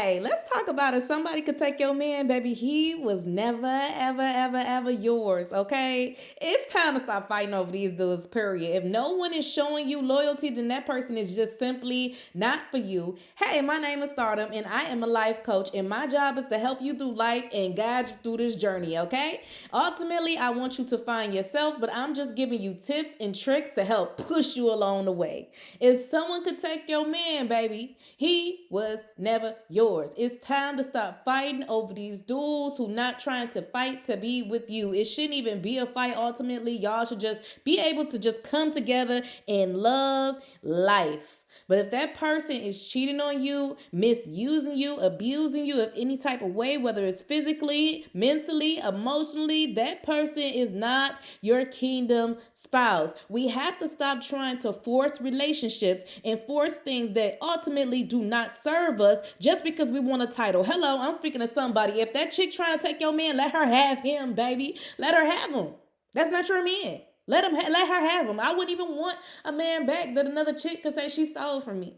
Hey, let's talk about it. Somebody could take your man, baby. He was never, ever, ever, ever yours, okay? It's time to stop fighting over these dudes, period. If no one is showing you loyalty, then that person is just simply not for you. Hey, my name is Stardom, and I am a life coach, and my job is to help you through life and guide you through this journey, okay? Ultimately, I want you to find yourself, but I'm just giving you tips and tricks to help push you along the way. If someone could take your man, baby, he was never yours. It's time to stop fighting over these dudes who not trying to fight to be with you. It shouldn't even be a fight ultimately. Y'all should just be able to just come together and love life. But if that person is cheating on you, misusing you, abusing you of any type of way, whether it's physically, mentally, emotionally, that person is not your kingdom spouse. We have to stop trying to force relationships and force things that ultimately do not serve us just because we want a title. Hello, I'm speaking to somebody. If that chick trying to take your man, let her have him, baby. Let her have him. That's not your man. Let her have him. I wouldn't even want a man back that another chick could say she stole from me.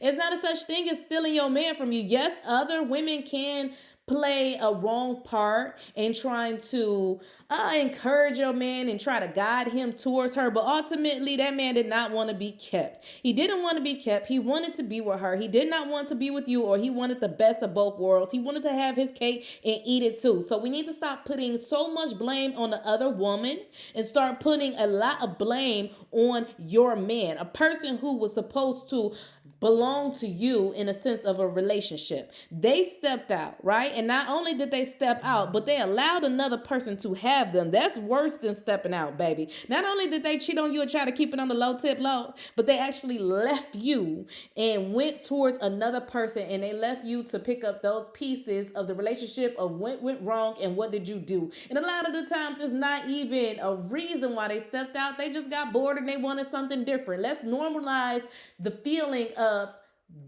It's not a such thing as stealing your man from you. Yes, other women can play a wrong part in trying to encourage your man and try to guide him towards her. But ultimately, that man did not want to be kept. He didn't want to be kept. He wanted to be with her. He did not want to be with you, or he wanted the best of both worlds. He wanted to have his cake and eat it too. So we need to stop putting so much blame on the other woman and start putting a lot of blame on your man, a person who was supposed to belong to you in a sense of a relationship. They stepped out, right? And not only did they step out, but they allowed another person to have them. That's worse than stepping out, baby. Not only did they cheat on you and try to keep it on the low, but they actually left you and went towards another person, and they left you to pick up those pieces of the relationship of what went wrong and what did you do. And a lot of the times it's not even a reason why they stepped out. They just got bored and they wanted something different. Let's normalize the feeling of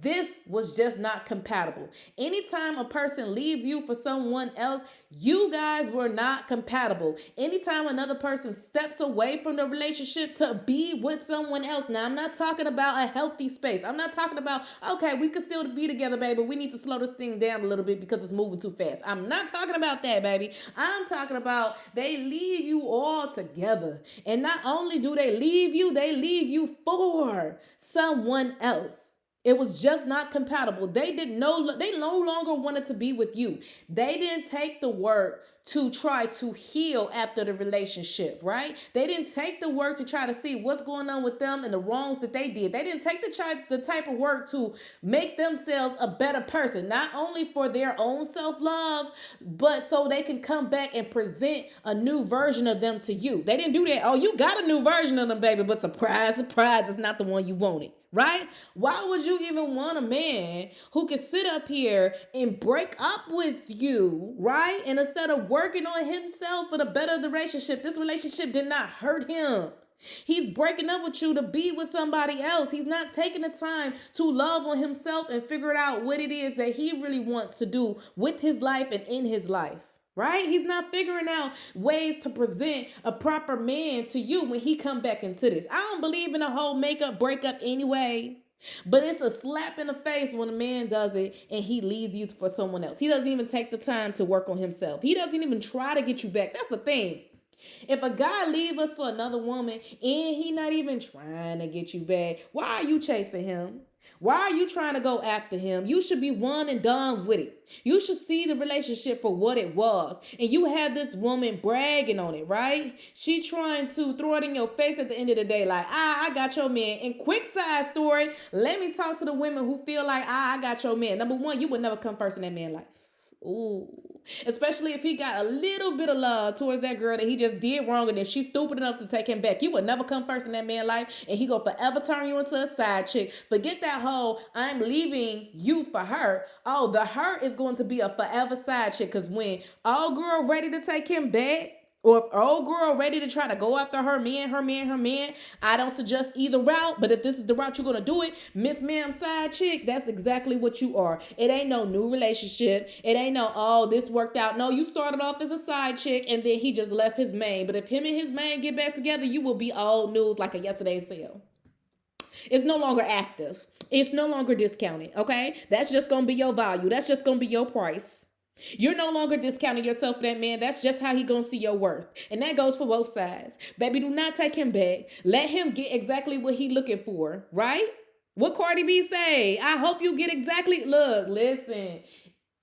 this was just not compatible. Anytime a person leaves you for someone else, you guys were not compatible. Anytime another person steps away from the relationship to be with someone else. Now, I'm not talking about a healthy space. I'm not talking about, okay, we can still be together, baby. We need to slow this thing down a little bit because it's moving too fast. I'm not talking about that, baby. I'm talking about they leave you all together. And not only do they leave you for someone else. It was just not compatible. They no longer wanted to be with you. They didn't take the work to try to heal after the relationship, right? They didn't take the work to try to see what's going on with them and the wrongs that they did. They didn't take the type of work to make themselves a better person, not only for their own self-love, but so they can come back and present a new version of them to you. They didn't do that. Oh, you got a new version of them, baby, but surprise, surprise, it's not the one you wanted. Right? Why would you even want a man who can sit up here and break up with you, right? And instead of working on himself for the better of the relationship, this relationship did not hurt him. He's breaking up with you to be with somebody else. He's not taking the time to love on himself and figure out what it is that he really wants to do with his life and in his life. Right? He's not figuring out ways to present a proper man to you when he come back into this. I don't believe in a whole makeup breakup anyway. But it's a slap in the face when a man does it and he leaves you for someone else. He doesn't even take the time to work on himself. He doesn't even try to get you back. That's the thing. If a guy leave us for another woman and he not even trying to get you back, why are you chasing him? Why are you trying to go after him? You should be one and done with it. You should see the relationship for what it was. And you have this woman bragging on it, right? She trying to throw it in your face at the end of the day like, I got your man. And quick side story, let me talk to the women who feel like, I got your man. Number one, you would never come first in that man's life. Ooh. Especially if he got a little bit of love towards that girl that he just did wrong, and if she's stupid enough to take him back, you would never come first in that man's life, and he gonna forever turn you into a side chick. Forget that whole I'm leaving you for her. Oh, the her is going to be a forever side chick, because when all girl ready to take him back, or if old girl ready to try to go after her man, I don't suggest either route. But if this is the route you're going to do it, Miss Ma'am side chick, that's exactly what you are. It ain't no new relationship. It ain't no, oh, this worked out. No, you started off as a side chick and then he just left his main. But if him and his main get back together, you will be old news like a yesterday's sale. It's no longer active. It's no longer discounted, okay? That's just gonna be your value. That's just gonna be your price. You're no longer discounting yourself for that man. That's just how he gonna see your worth. And that goes for both sides. Baby, do not take him back. Let him get exactly what he looking for, right? What Cardi B say? I hope you get exactly. Look, listen.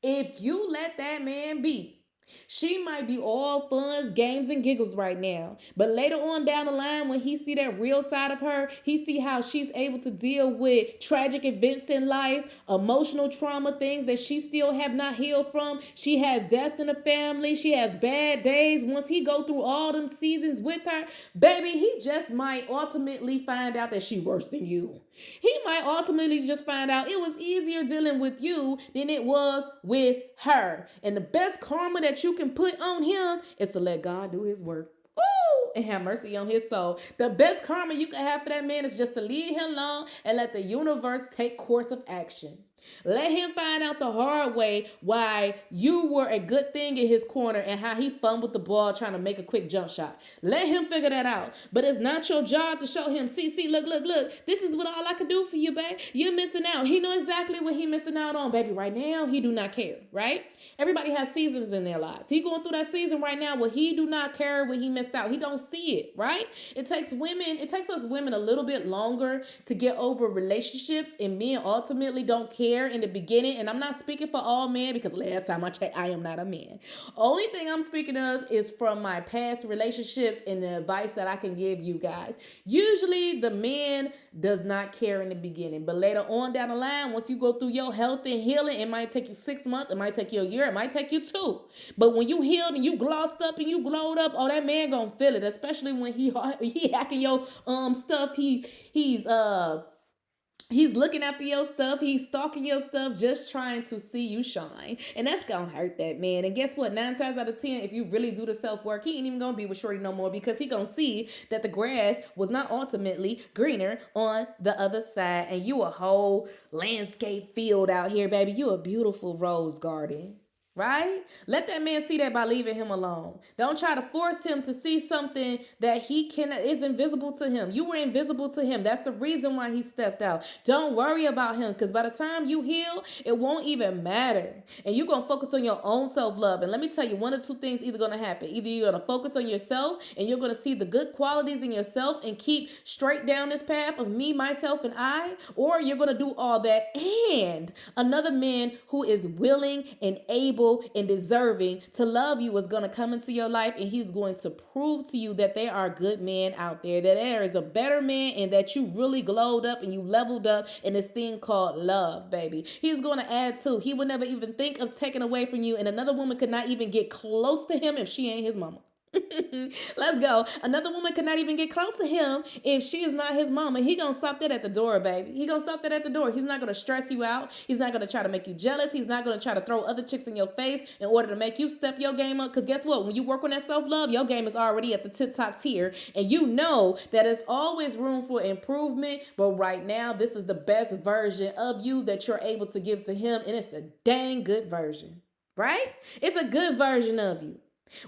If you let that man be, she might be all funs, games, and giggles right now. But later on down the line, when he see that real side of her, he see how she's able to deal with tragic events in life, emotional trauma, things that she still have not healed from. She has death in the family. She has bad days. Once he go through all them seasons with her, baby, he just might ultimately find out that she worse than you. He might ultimately just find out it was easier dealing with you than it was with her. And the best karma that you can put on him is to let God do his work. Ooh, and have mercy on his soul. The best karma you can have for that man is just to leave him alone and let the universe take course of action. Let him find out the hard way why you were a good thing in his corner and how he fumbled the ball trying to make a quick jump shot. Let him figure that out. But it's not your job to show him, see, look. This is what all I can do for you, babe. You're missing out. He know exactly what he missing out on, baby. Right now, he do not care, right? Everybody has seasons in their lives. He going through that season right now where he do not care what he missed out. He don't see it, right? It takes us women a little bit longer to get over relationships, and men ultimately don't care in the beginning. And I'm not speaking for all men because last time I checked, I am not a man. Only thing I'm speaking of is from my past relationships and the advice that I can give you guys. Usually the man does not care in the beginning, but later on down the line, once you go through your health and healing, it might take you 6 months, it might take you a year, it might take you 2. But when you healed and you glossed up and you glowed up, oh, that man gonna feel it, especially when he hacking your stuff. He's looking after your stuff. He's stalking your stuff, just trying to see you shine. And that's going to hurt that man. And guess what? 9 times out of 10, if you really do the self-work, he ain't even going to be with Shorty no more because he going to see that the grass was not ultimately greener on the other side. And you a whole landscape field out here, baby. You a beautiful rose garden. Right? Let that man see that by leaving him alone. Don't try to force him to see something that is invisible to him. You were invisible to him. That's the reason why he stepped out. Don't worry about him because by the time you heal, it won't even matter. And you're going to focus on your own self-love. And let me tell you, one of 2 things either going to happen. Either you're going to focus on yourself and you're going to see the good qualities in yourself and keep straight down this path of me, myself, and I, or you're going to do all that and another man who is willing and able and deserving to love you is going to come into your life, and he's going to prove to you that there are good men out there, that there is a better man, and that you really glowed up and you leveled up in this thing called love, baby. He's going to add to. He would never even think of taking away from you, and another woman could not even get close to him if she ain't his mama. Let's go. Another woman could not even get close to him if she is not his mama. He gonna stop that at the door, baby. He gonna stop that at the door. He's not gonna stress you out. He's not gonna try to make you jealous. He's not gonna try to throw other chicks in your face in order to make you step your game up. Because guess what? When you work on that self-love, your game is already at the tip-top tier. And you know that there's always room for improvement. But right now, this is the best version of you that you're able to give to him. And it's a dang good version, right? It's a good version of you.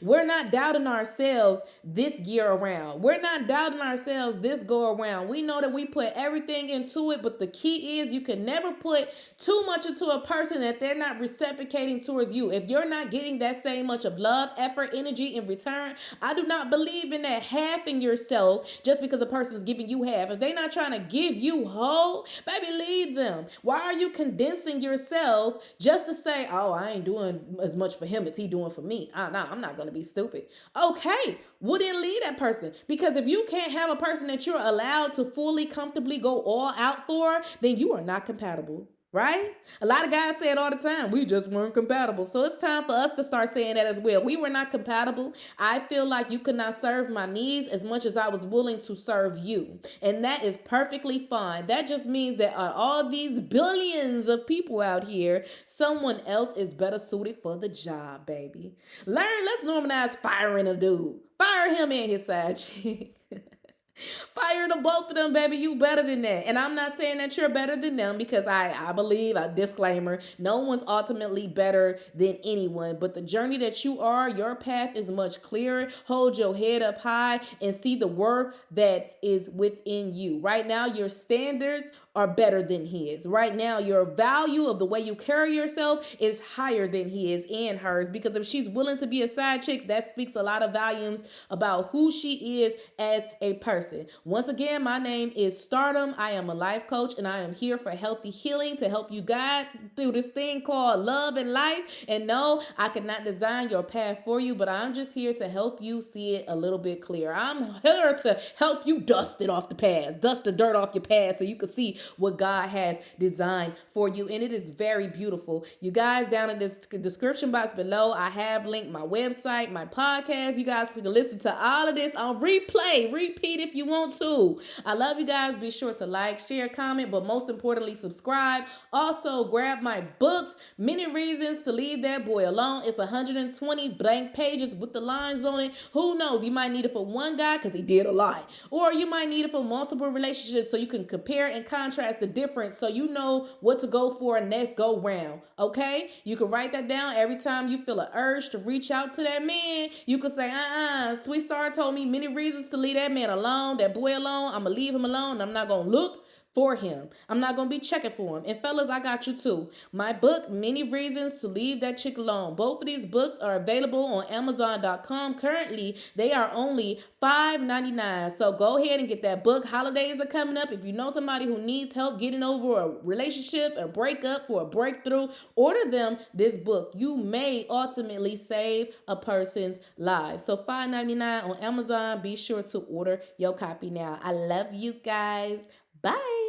We're not doubting ourselves this year around. We're not doubting ourselves this go around. We know that we put everything into it, but the key is you can never put too much into a person that they're not reciprocating towards you. If you're not getting that same much of love, effort, energy in return, I do not believe in that halving yourself just because a person is giving you half. If they're not trying to give you whole, baby, leave them. Why are you condensing yourself just to say, oh, I ain't doing as much for him as he doing for me? I'm not going to be stupid. Okay, well then leave that person. Because if you can't have a person that you're allowed to fully, comfortably go all out for, then you are not compatible. Right? A lot of guys say it all the time. We just weren't compatible. So it's time for us to start saying that as well. We were not compatible. I feel like you could not serve my needs as much as I was willing to serve you. And that is perfectly fine. That just means that all these billions of people out here, someone else is better suited for the job, baby. Let's normalize firing a dude. Fire him and his side chick. Fire the both of them, baby. You better than that. And I'm not saying that you're better than them because I believe, a disclaimer, no one's ultimately better than anyone. But the journey that you are, your path is much clearer. Hold your head up high and see the work that is within you. Right now, your standards are better than his. Right now, your value of the way you carry yourself is higher than his and hers. Because if she's willing to be a side chick, that speaks a lot of volumes about who she is as a person. Once again, my name is Stardom. I am a life coach and I am here for healthy healing to help you guide through this thing called love and life. And no, I cannot design your path for you, but I'm just here to help you see it a little bit clearer. I'm here to help you dust it off the past, dust the dirt off your past so you can see what God has designed for you. And it is very beautiful. You guys, down in this description box below, I have linked my website, my podcast. You guys can listen to all of this on replay, repeat if you want to. I love you guys. Be sure to like, share, comment, but most importantly, subscribe. Also, grab my books, Many Reasons to Leave That Boy Alone. It's 120 blank pages with the lines on it. Who knows? You might need it for one guy because he did a lot. Or you might need it for multiple relationships so you can compare and contrast the difference so you know what to go for next go round. Okay? You can write that down every time you feel an urge to reach out to that man. You can say, Sweet Star told me many reasons to leave that man alone, that boy alone. I'm going to leave him alone. I'm not going to look for him. I'm not going to be checking for him. And fellas, I got you too. My book, Many Reasons to Leave That Chick Alone. Both of these books are available on Amazon.com. Currently, they are only $5.99. So go ahead and get that book. Holidays are coming up. If you know somebody who needs help getting over a relationship, a breakup, for a breakthrough, order them this book. You may ultimately save a person's life. So $5.99 on Amazon. Be sure to order your copy now. I love you guys. Bye.